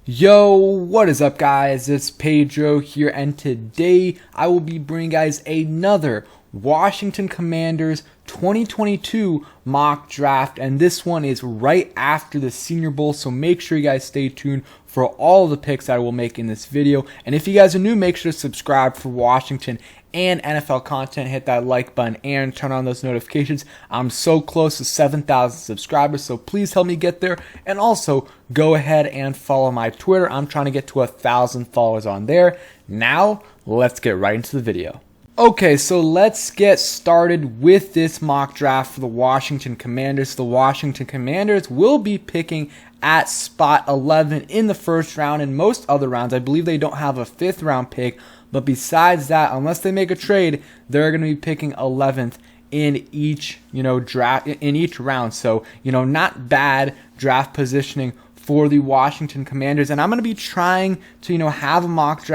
Yo, what is up guys? It's Pedro here, and today I will be bringing guys another Washington Commanders 2022 mock draft, and this one is right after the Senior Bowl, so make sure you guys stay tuned for all the picks that I will make in this video. And if you guys are new, make sure to subscribe for Washington and NFL content. Hit that like button and turn on those notifications. I'm so close to 7,000 subscribers, so please help me get there. And also go ahead and follow my Twitter. I'm trying to get to 1,000 followers on there. Now let's get right into the video. Okay, so let's get started with this mock draft for the Washington Commanders. The Washington Commanders will be picking at spot 11 in the first round. In most other rounds, I believe they don't have a 5th round pick, but besides that, unless they make a trade, they're going to be picking 11th in each, draft in each round. So, not bad draft positioning for the Washington Commanders. And I'm going to be trying to, have a mock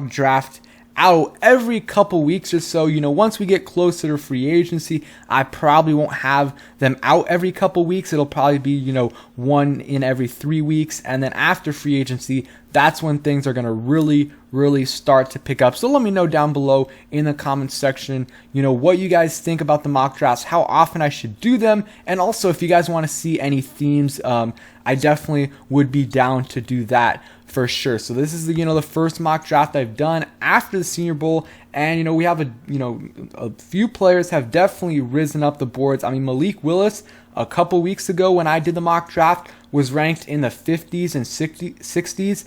draft out every couple weeks or so. Once we get closer to free agency, I probably won't have them out every couple weeks. It'll probably be, one in every 3 weeks. And then after free agency, that's when things are going to really start to pick up. So let me know down below in the comments section, what you guys think about the mock drafts, how often I should do them. And also if you guys want to see any themes, I definitely would be down to do that for sure. So this is the first mock draft I've done after the Senior Bowl, and we have a few players have definitely risen up the boards. I mean, Malik Willis a couple weeks ago when I did the mock draft was ranked in the 50s and 60s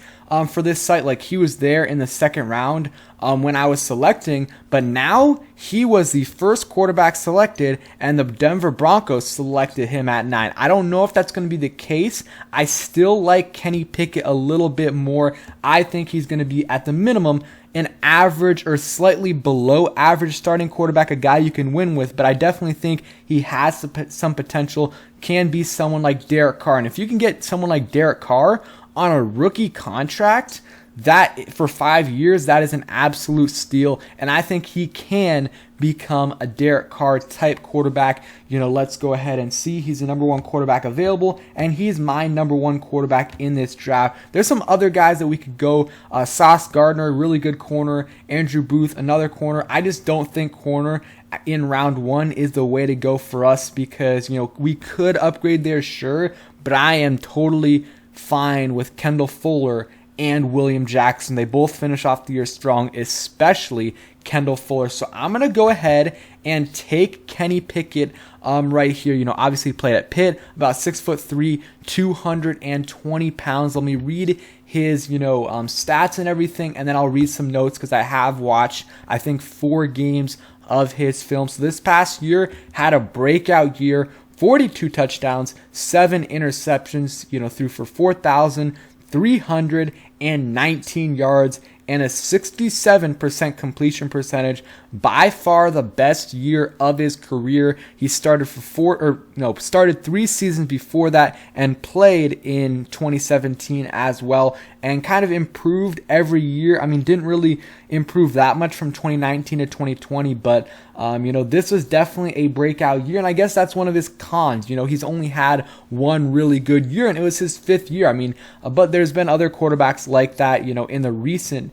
for this site. Like, he was there in the second round when I was selecting, but now he was the first quarterback selected, and the Denver Broncos selected him at 9. I don't know if that's going to be the case. I still like Kenny Pickett a little bit more. I think he's going to be at the minimum an average or slightly below average starting quarterback, a guy you can win with, but I definitely think he has some potential, can be someone like Derek Carr. And if you can get someone like Derek Carr on a rookie contract, that for 5 years, that is an absolute steal, and I think he can become a Derek Carr type quarterback. Let's go ahead and see. He's the number 1 quarterback available, and he's my number 1 quarterback in this draft. There's some other guys that we could go. Sauce Gardner, really good corner. Andrew Booth, another corner. I just don't think corner in round 1 is the way to go for us, because we could upgrade there, sure, but I am totally fine with Kendall Fuller and William Jackson. They both finish off the year strong, especially Kendall Fuller. So I'm going to go ahead and take Kenny Pickett right here. Obviously played at Pitt, about 6'3", 220 pounds. Let me read his, stats and everything, and then I'll read some notes because I have watched, I think, 4 games of his film. So this past year had a breakout year, 42 touchdowns, 7 interceptions, threw for 4,319 yards and a 67% completion percentage. By far the best year of his career. He started started 3 seasons before that and played in 2017 as well, and kind of improved every year. I mean, didn't really improve that much from 2019 to 2020, but this was definitely a breakout year, and I guess that's one of his cons. He's only had 1 really good year, and it was his 5th year. I mean, but there's been other quarterbacks like that, in the recent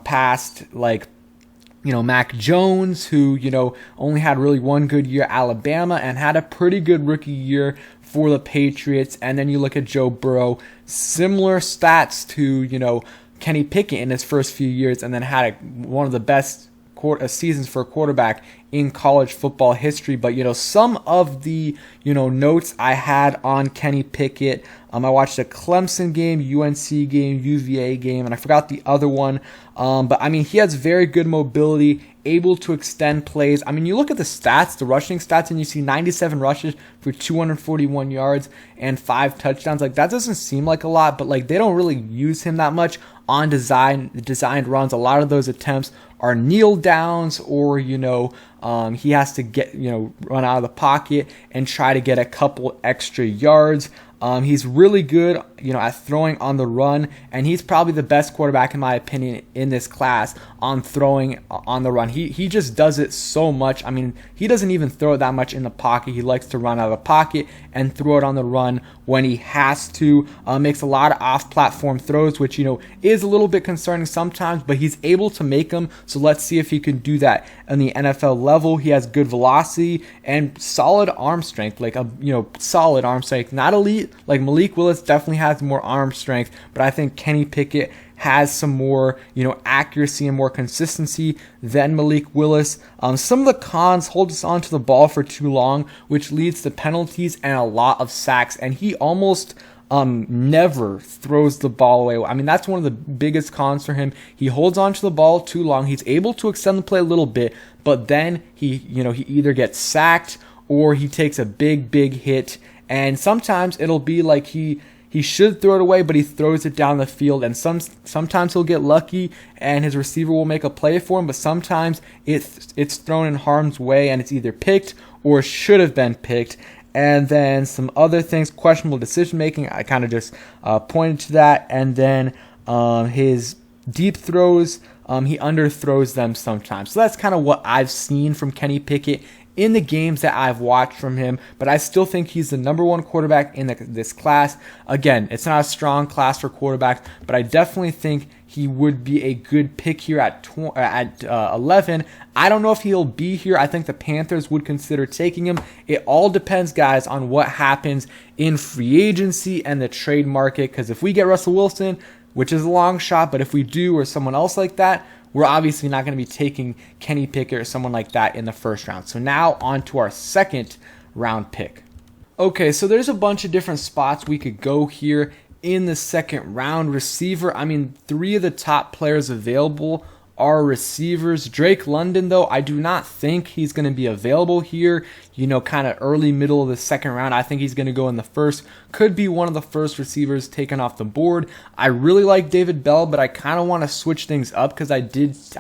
past, like Mac Jones, who only had really 1 good year at Alabama and had a pretty good rookie year for the Patriots. And then you look at Joe Burrow, similar stats to Kenny Pickett in his first few years, and then had one of the best seasons for a quarterback in college football history. But some of the notes I had on Kenny Pickett, I watched a Clemson game, UNC game, UVA game, and I forgot the other one. But I mean, he has very good mobility, able to extend plays. I mean, you look at the stats, the rushing stats, and you see 97 rushes for 241 yards and 5 touchdowns. Like, that doesn't seem like a lot, but they don't really use him that much on designed runs. A lot of those attempts are kneel downs, or he has to get run out of the pocket and try to get a couple extra yards. He's really good at throwing on the run, and he's probably the best quarterback in my opinion in this class on throwing on the run. He just does it so much. I mean, he doesn't even throw it that much in the pocket. He likes to run out of the pocket and throw it on the run when he has to. Makes a lot of off-platform throws, which is a little bit concerning sometimes, but he's able to make them. So let's see if he can do that on the NFL level. He has good velocity and solid arm strength, like solid arm strength. Not elite, like Malik Willis definitely has more arm strength, but I think Kenny Pickett has some more, accuracy and more consistency than Malik Willis. Some of the cons: holds onto the ball for too long, which leads to penalties and a lot of sacks, and he almost never throws the ball away. I mean, that's one of the biggest cons for him. He holds onto the ball too long. He's able to extend the play a little bit, but then he either gets sacked or he takes a big hit, and sometimes it'll be like he should throw it away, but he throws it down the field, and sometimes he'll get lucky and his receiver will make a play for him, but sometimes it's thrown in harm's way and it's either picked or should have been picked. And then some other things: questionable decision making. I kind of just pointed to that. And then his deep throws, he underthrows them sometimes. So that's kind of what I've seen from Kenny Pickett in the games that I've watched from him, but I still think he's the number one quarterback in this class. Again, it's not a strong class for quarterbacks, but I definitely think he would be a good pick here at 11. I don't know if he'll be here. I think the Panthers would consider taking him. It all depends, guys, on what happens in free agency and the trade market, because if we get Russell Wilson, which is a long shot, but if we do, or someone else like that, we're obviously not going to be taking Kenny Pickett or someone like that in the first round. So now on to our second round pick. Okay, so there's a bunch of different spots we could go here in the second round. Receiver, I mean, 3 of the top players available are receivers. Drake London, though, I do not think he's going to be available here, kind of early, middle of the second round. I think he's going to go in the first. Could be one of the first receivers taken off the board. I really like David Bell, but I kind of want to switch things up because I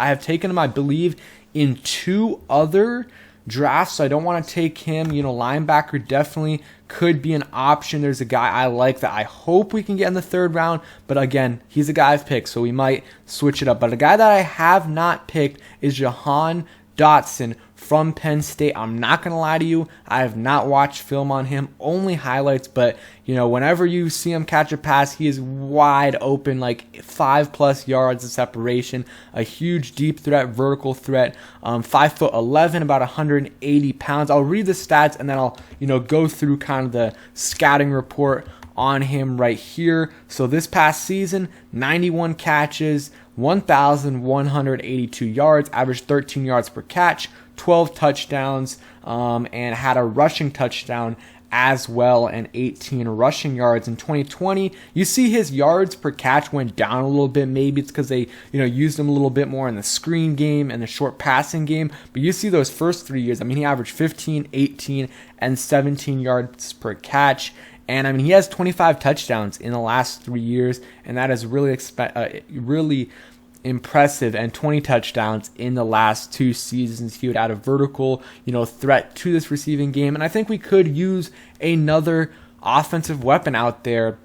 have taken him, I believe, in 2 other drafts, so I don't want to take him. Linebacker definitely could be an option. There's a guy I like that I hope we can get in the third round, but again, he's a guy I've picked, so we might switch it up. But a guy that I have not picked is Jahan Dotson from Penn State. I'm not going to lie to you, I have not watched film on him, only highlights, but whenever you see him catch a pass, he is wide open, like 5+ yards of separation, a huge deep threat, vertical threat, 5'11", about 180 pounds. I'll read the stats and then I'll go through kind of the scouting report on him right here. So this past season, 91 catches, 1,182 yards, averaged 13 yards per catch, 12 touchdowns, and had a rushing touchdown as well, and 18 rushing yards. In 2020, you see his yards per catch went down a little bit. Maybe it's because they used him a little bit more in the screen game and the short passing game, but you see those first 3 years, I mean, he averaged 15, 18, and 17 yards per catch. And I mean, he has 25 touchdowns in the last 3 years, and that is really really impressive, and 20 touchdowns in the last 2 seasons. He would add a vertical, threat to this receiving game, and I think we could use another offensive weapon out there.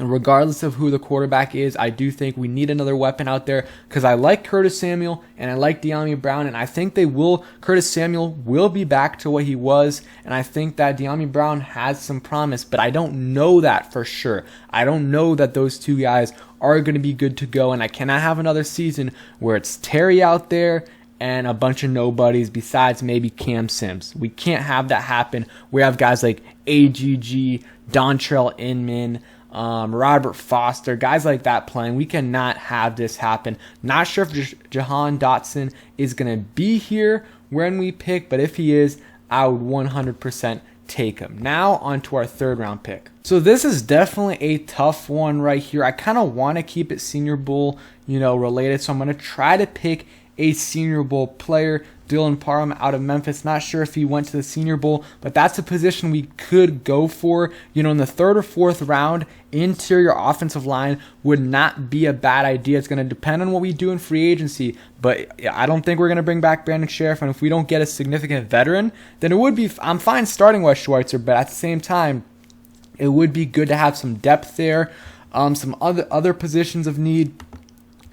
Regardless of who the quarterback is, I do think we need another weapon out there because I like Curtis Samuel and I like De'Ami Brown, and I think Curtis Samuel will be back to what he was, and I think that De'Ami Brown has some promise, but I don't know that for sure. I don't know that those 2 guys are going to be good to go, and I cannot have another season where it's Terry out there and a bunch of nobodies besides maybe Cam Sims. We can't have that happen. We have guys like AGG, Dontrell Inman, Robert Foster, guys like that playing. We cannot have this happen. Not sure if Jahan Dotson is going to be here when we pick, but if he is, I would 100% take him. Now on to our third round pick. So this is definitely a tough one right here. I kind of want to keep it Senior Bowl, related, so I'm going to try to pick a Senior Bowl player. Dylan Parham out of Memphis. Not sure if he went to the Senior Bowl, but that's a position we could go for. In the 3rd or 4th round, interior offensive line would not be a bad idea. It's going to depend on what we do in free agency, but I don't think we're going to bring back Brandon Sheriff, and if we don't get a significant veteran, then it would be, I'm fine starting Wes Schweitzer, but at the same time, it would be good to have some depth there. Some other positions of need,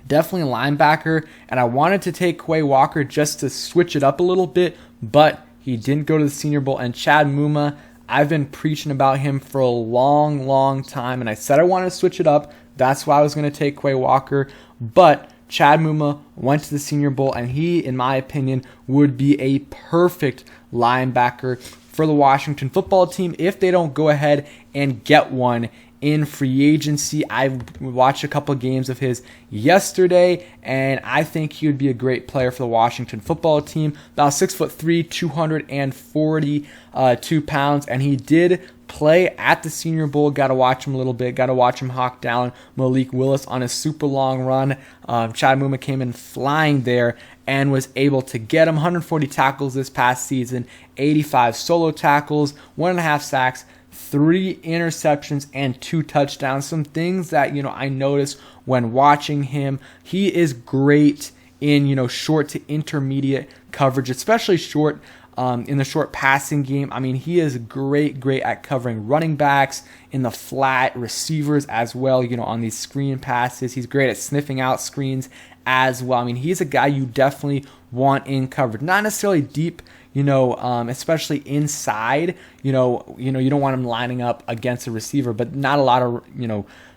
definitely linebacker, and I wanted to take Quay Walker just to switch it up a little bit, but he didn't go to the Senior Bowl. And Chad Muma, I've been preaching about him for a long time, and I said I wanted to switch it up. That's why I was going to take Quay Walker, but Chad Muma went to the Senior Bowl, and he, in my opinion, would be a perfect linebacker for the Washington football team if they don't go ahead and get one in free agency. I watched a couple of games of his yesterday, and I think he would be a great player for the Washington football team. About 6'3", 242 pounds, and he did play at the Senior Bowl. Got to watch him a little bit. Got to watch him hawk down Malik Willis on a super long run. Chad Muma came in flying there and was able to get him 140 tackles this past season, 85 solo tackles, 1.5 sacks, 3 interceptions, and 2 touchdowns. Some things that, I noticed when watching him. He is great in, short to intermediate coverage, especially short in the short passing game. I mean, he is great at covering running backs in the flat, receivers as well, on these screen passes. He's great at sniffing out screens as well. I mean, he's a guy you definitely want in coverage. Not necessarily deep, especially inside. You don't want him lining up against a receiver, but not a lot of,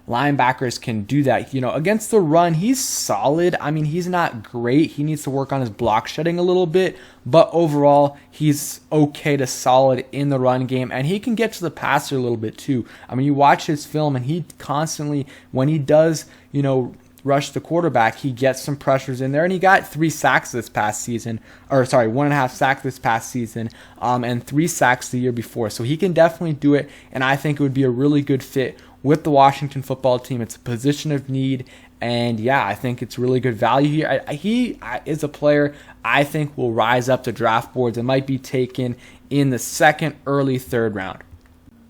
linebackers can do that. Against the run, he's solid. I mean, he's not great. He needs to work on his block shedding a little bit, but overall, he's okay to solid in the run game, and he can get to the passer a little bit too. I mean, you watch his film, and he constantly, when he does, rush the quarterback, he gets some pressures in there, and he got 3 sacks this past season, 1.5 sacks this past season, and 3 sacks the year before. So he can definitely do it, and I think it would be a really good fit with the Washington football team. It's a position of need, and yeah, I think it's really good value here. He is a player I think will rise up the draft boards and might be taken in the second, early third round.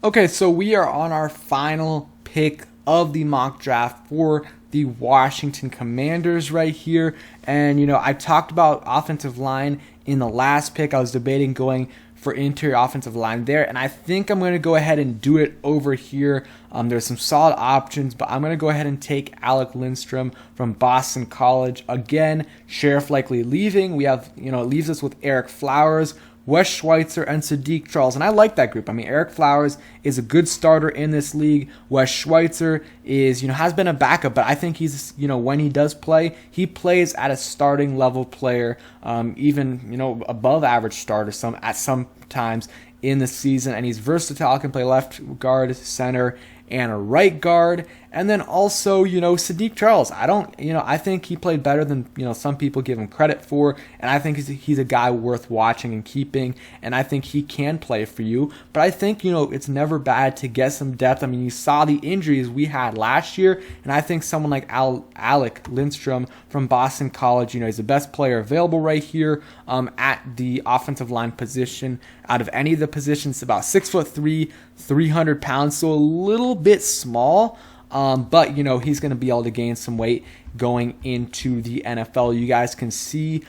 Okay, so we are on our final pick of the mock draft for the Washington Commanders right here. And, I talked about offensive line in the last pick. I was debating going for interior offensive line there, and I think I'm going to go ahead and do it over here. There's some solid options, but I'm going to go ahead and take Alec Lindstrom from Boston College. Again, Sheriff likely leaving. We have, it leaves us with Eric Flowers, Wes Schweitzer, and Sadiq Charles. And I like that group. I mean, Eric Flowers is a good starter in this league. Wes Schweitzer is, has been a backup, but I think he's, when he does play, he plays at a starting level player, even, above average starter at some times in the season. And he's versatile, can play left guard, center, and a right guard. And then also, Sadiq Charles. I think he played better than, some people give him credit for. And I think he's a guy worth watching and keeping. And I think he can play for you. But I think, it's never bad to get some depth. I mean, you saw the injuries we had last year. And I think someone like Alec Lindstrom from Boston College, he's the best player available right here at the offensive line position. Out of any of the positions, about 6'3", 300 pounds. So a little bit small. But, he's going to be able to gain some weight going into the NFL. You guys can see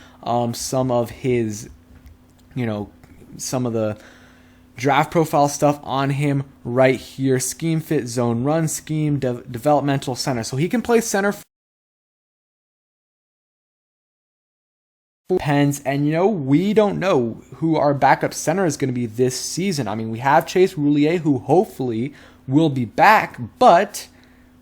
some of his, some of the draft profile stuff on him right here. Scheme fit, zone run scheme, developmental center. So he can play center. Depends, and we don't know who our backup center is going to be this season. I mean, we have Chase Roulier, who hopefully will be back, but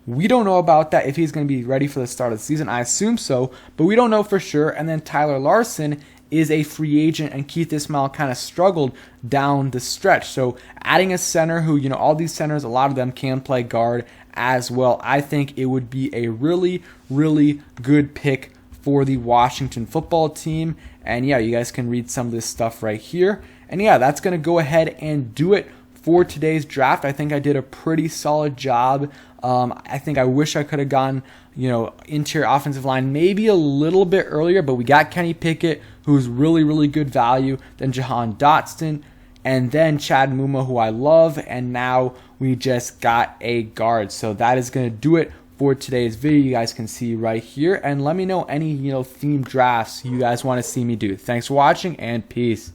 we don't know about that, if he's going to be ready for the start of the season. I assume so, but we don't know for sure. And then Tyler Larson is a free agent, and Keith Ismail kind of struggled down the stretch. So adding a center who, all these centers, a lot of them can play guard as well. I think it would be a really, really good pick for the Washington football team. And yeah, you guys can read some of this stuff right here. And yeah, that's going to go ahead and do it for today's draft. I think I did a pretty solid job. I think I wish I could have gone, interior offensive line maybe a little bit earlier, but we got Kenny Pickett, who's really, really good value, then Jahan Dotson, and then Chad Muma, who I love, and now we just got a guard. So that is going to do it for today's video. You guys can see right here, and let me know any, themed drafts you guys want to see me do. Thanks for watching, and peace.